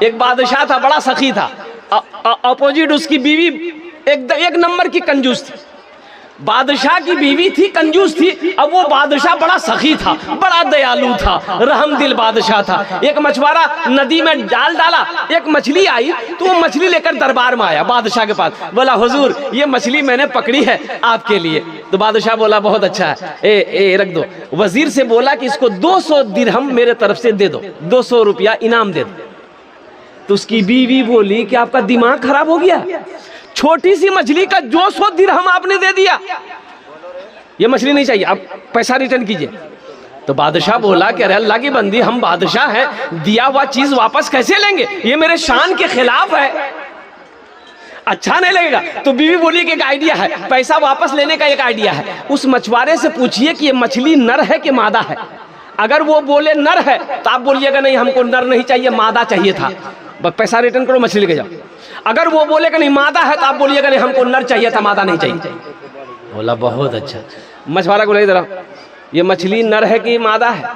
एक बादशाह था, बड़ा सखी था, अपोजिट उसकी बीवी एक नंबर की कंजूस थी। बादशाह की बीवी थी, कंजूस थी, अब वो बादशाह बड़ा सखी था, बड़ा दयालु था, रहम दिल बादशाह था। एक मछुआरा नदी में जाल डाला, एक मछली आई, तो वो मछली लेकर दरबार में आया बादशाह के पास, बोला हुजूर ये मछली मैंने पकड़ी है आपके लिए। तो बादशाह बोला बहुत अच्छा है, ए रख दो। वजीर से बोला कि इसको 200 दिरहम मेरे तरफ से दे दो, 200 रुपया इनाम दे दो। तो उसकी बीवी बोली कि आपका दिमाग खराब हो गया, छोटी सी मछली का 200 दिरहम आपने दे दिया, ये मछली नहीं चाहिए, आप पैसा रिटर्न कीजिए। तो बादशाह बोला कि अरे अल्लाह की बंदी, हम बादशाह हैं, दिया हुआ चीज वापस कैसे लेंगे, ये मेरे शान के खिलाफ है, अच्छा नहीं लगेगा। तो बीवी बोली कि एक आइडिया है, पैसा वापस लेने का एक आइडिया है, उस मछुआरे से पूछिए कि ये मछली नर है कि मादा है। अगर वो बोले नर है तो आप बोलिएगा नहीं हमको नर नहीं चाहिए, मादा चाहिए था, बस पैसा रिटर्न करो, मछली लेके जाओ। अगर वो बोले कि नहीं मादा है तो आप बोलिएगा नहीं हमको नर चाहिए था, मादा नहीं चाहिए। बोला बहुत अच्छा। मछुआरा को ले जरा, ये मछली नर है कि मादा है?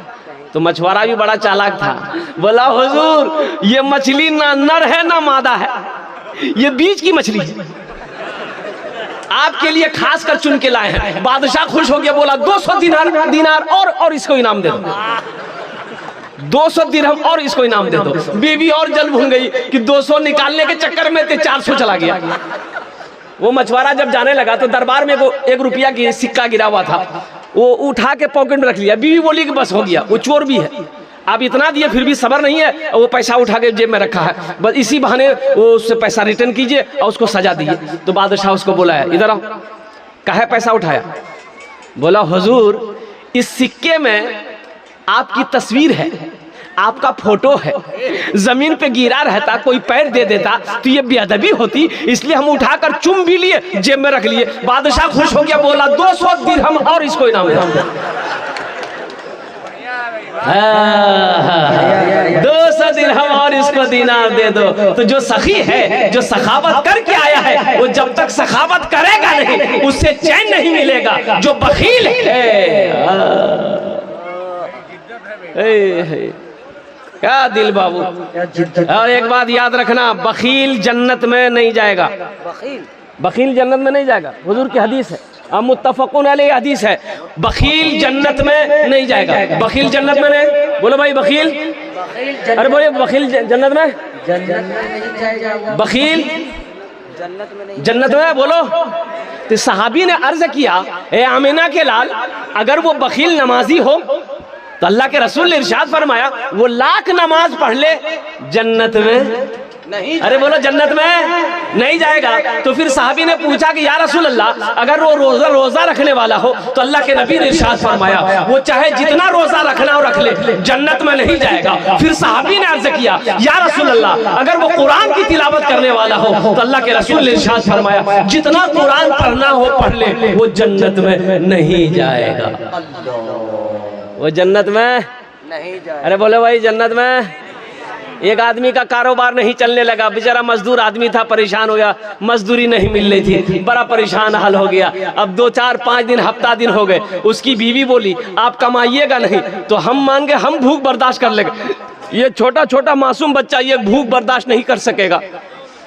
तो मछुआरा भी बड़ा चालाक था, बोला हुजूर ये मछली ना नर है ना मादा है, ये बीच की मछली है, आपके लिए खास कर चुन के लाए हैं। बादशाह खुश हो गया, बोला 200 दिनार और इसको इनाम दे दो, 200 दिरहम और इसको इनाम दे दो। बीवी और जल भून गई कि 200 निकालने के चक्कर में 400 चला गया। वो मछुआरा जब जाने लगा तो दरबार में एक रुपया की सिक्का गिरा हुआ था, वो उठा के पॉकेट में रख लिया। बीवी बोली कि बस हो गया, वो चोर भी है, आप इतना दिए फिर भी सबर नहीं है, वो पैसा उठा के जेब में रखा है, बस इसी बहाने वो उससे पैसा रिटर्न कीजिए और उसको सजा दीजिए। तो बादशाह उसको बोला है इधर आओ, कहा पैसा उठाया? बोला हुजूर इस सिक्के में आपकी तस्वीर है, आपका फोटो है, जमीन पे गिरा रहता, कोई पैर दे देता तो ये बेअदबी होती, इसलिए हम उठाकर चुम भी लिए, जेब में रख लिए। बादशाह खुश हो गया, बोला 200 दिरहम और इसको इनाम दे दो। 200 दिरहम और इसको दिनार दे दो। तो जो सखी है, जो सखावत करके आया है, वो जब तक सखावत करेगा नहीं उससे चैन नहीं मिलेगा। जो बखील है क्या दिल बाबू। और एक बात याद रखना, बखील जन्नत में नहीं जाएगा, बखील जन्नत में नहीं जाएगा। हुजूर की हदीस है, मुत्तफकुन अलैह हदीस है, बखील जन्नत में नहीं जाएगा। बखील जन्नत में नहीं, बोलो भाई बखील, अरे बोलिए बखील जन्नत में, बखील जन्नत में बोलो। तो सहाबी ने अर्ज किया, ए आमिना के लाल, अगर वो बखील नमाजी हो तो अल्लाह के रसूल ने इरशाद फरमाया वो लाख नमाज पढ़ ले जन्नत में नहीं, अरे बोलो जन्नत में नहीं जाएगा। तो फिर साहबी ने पूछा कि या रसूल अल्लाह अगर वो रोजा रखने वाला हो तो अल्लाह के नबी ने इरशाद फरमाया वो चाहे जितना रोजा रखना हो रख ले, जन्नत में नहीं जाएगा। फिर साहबी ने अर्ज किया या रसूल अल्लाह अगर वो कुरान की तिलावत करने वाला हो तो अल्लाह के रसूल ने इरशाद फरमाया जितना कुरान पढ़ना हो पढ़ ले, वो जन्नत में नहीं जाएगा, वो जन्नत में नहीं जाए। अरे बोले भाई जन्नत में। एक आदमी का कारोबार नहीं चलने लगा, बेचारा मजदूर आदमी था, परेशान हो गया, मजदूरी नहीं मिल रही थी, बड़ा परेशान हाल हो गया। अब 2 4 5 दिन हफ्ता दिन हो गए, उसकी बीवी बोली आप कमाइएगा नहीं तो हम मांगे, हम भूख बर्दाश्त कर लेंगे। ये छोटा छोटा मासूम बच्चा ये भूख बर्दाश्त नहीं कर सकेगा,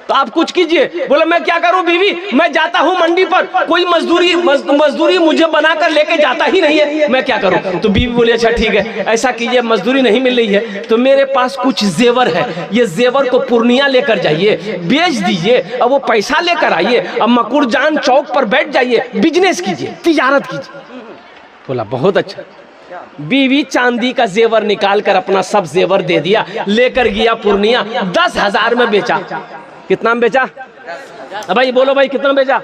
तो आप कुछ कीजिए। बोले मैं क्या करूं बीवी, मैं जाता हूं मंडी पर, कोई मजदूरी मुझे बनाकर लेके जाता ही नहीं है, मैं क्या करूं? तो बीवी बोली अच्छा ठीक है, ऐसा कीजिए, मजदूरी नहीं मिल रही है तो मेरे पास कुछ जेवर है, ये जेवर को पूर्णिया लेकर जाइए, बेच दीजिए और वो पैसा लेकर आइए, अब मकुरजान चौक पर बैठ जाइए, बिजनेस कीजिए, तिजारत कीजिए। बोला बहुत अच्छा। बीवी चांदी का जेवर निकाल कर अपना सब जेवर दे दिया, लेकर गया पूर्णिया, 10,000 में बेचा। कितना में बेचा? भाई बोलो भाई कितना बेचा?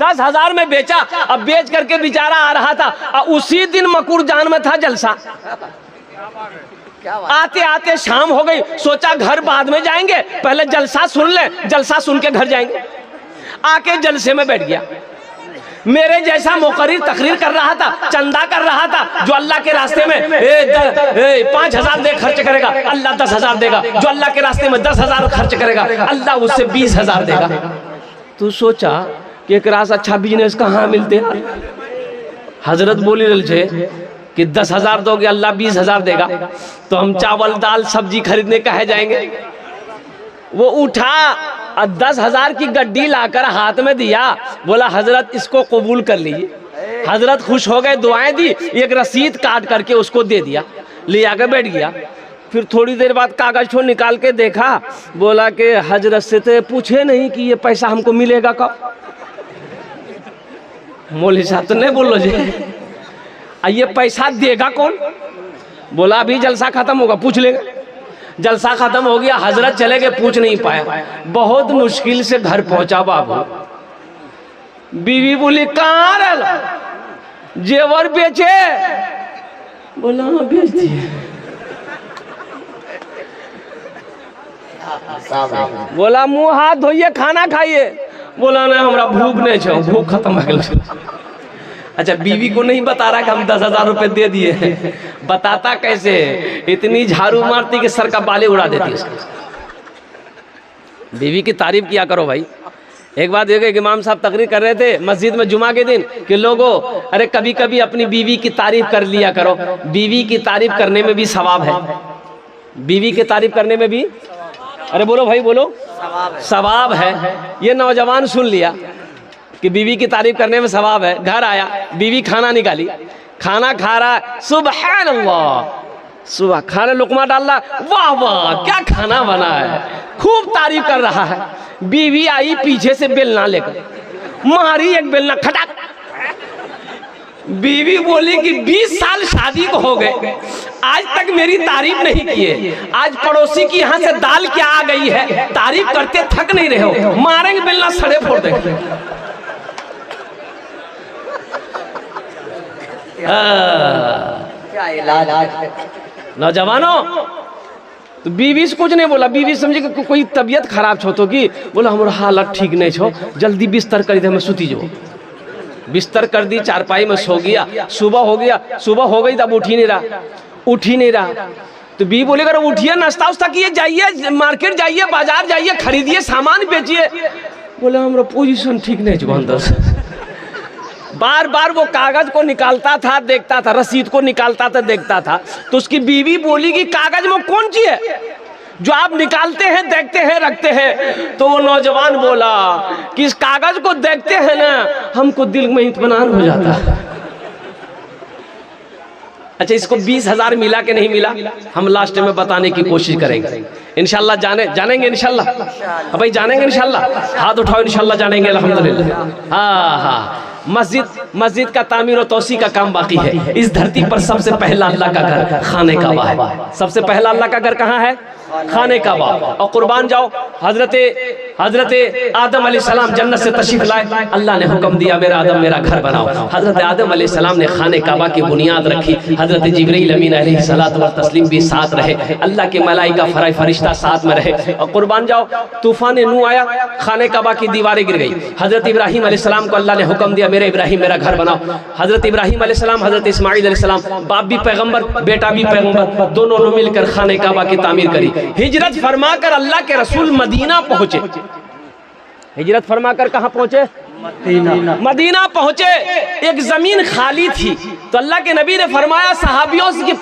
10,000 में बेचा। अब बेच करके बेचारा आ रहा था और उसी दिन मकुरजान में था जलसा। आते आते शाम हो गई, सोचा घर बाद में जाएंगे, पहले जलसा सुन ले, जलसा सुन के घर जाएंगे। आके जलसे में बैठ गया, मेरे जैसा मुकर्रिर तकरीर कर रहा था, चंदा कर रहा था, जो अल्लाह के रास्ते में 5,000 दे खर्च करेगा अल्लाह 10,000 देगा, जो अल्लाह के रास्ते में 10,000 खर्च करेगा अल्लाह उससे 20,000 देगा। तू सोचा कि एक रास अच्छा बिजनेस कहाँ मिलते हैं। हजरत बोली रल छे कि 10,000 दोगे अल्लाह 20,000 देगा, तो हम चावल दाल सब्जी खरीदने कहे जाएंगे, वो उठा और 10,000 की गड्डी लाकर हाथ में दिया, बोला हजरत इसको कबूल कर लीजिए। हजरत खुश हो गए, दुआएं दी, एक रसीद काट करके उसको दे दिया, ले आकर बैठ गया। फिर थोड़ी देर बाद कागज को निकाल के देखा, बोला कि हजरत से तो पूछे नहीं कि ये पैसा हमको मिलेगा कब। मौलवी साहब तो नहीं बोलो जी, ये पैसा देगा कौन? बोला अभी जलसा खत्म होगा पूछ लेगा। जलसा खत्म हो गया, हजरत चले गए, पूछ नहीं पाया। बहुत मुश्किल से घर पहुंचा बाबू। बीवी बोली कहाँ रहा, जेवर बेचे? बोला हाँ बेच दिए। बोला मुंह हाथ धोइए, खाना खाइए। बोला नहीं हमरा भूख नहीं छो, भूख खत्म हो गई। अच्छा, बीवी को नहीं बता रहा कि हम 10,000 रुपए दे दिए, बताता कैसे? इतनी झाड़ू मारती कि सर का बाले उड़ा देती उसका। बीवी की तारीफ किया करो भाई। एक बात ये कि इमाम साहब तकरीर कर रहे थे मस्जिद में जुमा के दिन कि लोगों अरे कभी कभी अपनी बीवी की तारीफ कर लिया करो। बीवी की तारीफ करने में भी सवाब है, बीवी की तारीफ करने में भी, अरे बोलो भाई बोलो, सवाब है। ये नौजवान सुन लिया कि बीवी की तारीफ करने में सवाब है। घर आया, बीवी खाना निकाली, खाना खा रहा, सुबहान अल्लाह, सुबह खाने लुकमा डाल रहा, वाह वाह क्या खाना बना है, खूब तारीफ कर रहा है। बीवी आई पीछे से बेलना लेकर, मारी एक बेलना खटाक। बीवी बोली कि 20 साल शादी को हो गए, आज तक मेरी तारीफ नहीं किए। आज पड़ोसी की यहाँ से दाल क्या आ गई है, तारीफ करते थक नहीं रहे हो, मारेंगे बेलना सड़े फोड़ देंगे। नौजवानों, तो बीवी से कुछ नहीं बोला। बीवी समझे कि कोई तबीयत खराब छो तो की, बोला हमारा हालत ठीक नहीं छो, जल्दी बिस्तर कर दे, मैं सुती जाओ। बिस्तर कर दी, चारपाई में सो गया। सुबह हो गया, सुबह हो गई तब उठ ही नहीं रहा, उठ ही नहीं रहा। तो बीवी बोले अगर उठिए, नाश्ता उस्ता किए, जाइए मार्केट जाइए, बाजार जाइए, खरीदिए, सामान बेचिए। बोले हमारा पोजीशन ठीक नहीं छो अंदर। बार बार वो कागज को निकालता था, देखता था, रसीद को निकालता था, देखता था। तो उसकी बीवी बोली कि कागज में कौन सी है जो आप निकालते हैं, देखते हैं, रखते हैं? तो वो नौजवान बोला कि इस कागज को देखते हैं ना, हमको दिल में इत्मीनान हो जाता है। अच्छा, इसको 20,000 मिला कि नहीं मिला, हम लास्ट में बताने की कोशिश करेंगे इंशाल्लाह। जानेंगे इंशाल्लाह भाई, जानेंगे इंशाल्लाह। हाथ उठाओ, इंशाल्लाह जानेंगे अल्हम्दुलिल्लाह। हाँ, मस्जिद का तामीर और तोसी का काम बाकी है। इस धरती पर सबसे पहला अल्लाह का घर खाने काबा है। सबसे पहला अल्लाह का घर कहाँ है? खाने काबा। और कुर्बान जाओ, हजरत आदम अलैहिस्सलाम जन्नत से तशरीफ लाए, अल्लाह ने हुक्म दिया मेरा आदम मेरा घर बनाओ। हजरत आदम अलैहिस्सलाम ने खाने काबा की बुनियाद रखी। हजरत जिब्रील अमीन अलैहिस्सलातु व तस्लीम भी साथ रहे, अल्लाह के मलाइका फरिश्ता साथ में रहे। और कुर्बान जाओ, तूफान नूह आया, खाने काबा की दीवारें गिर गई। हजरत इब्राहिम अलैहिस्सलाम को अल्लाह ने हुक्म दिया मेरे इब्राहिम मेरा घर बनाओ। हजरत इब्राहिम अलैहिस्सलाम, हजरत इस्माइल अलैहिस्सलाम, बाप भी पैगंबर बेटा भी पैगंबर, दोनों ने मिलकर खाने काबा की तामीर करी। हिजरत फरमाकर अल्लाह के रसूल मदीना पहुंचे। हिजरत फरमाकर कहां पहुंचे? मदीना पहुंचे। एक जमीन खाली थी, तो अल्लाह के नबी ने फरमाया सहाबियों से कि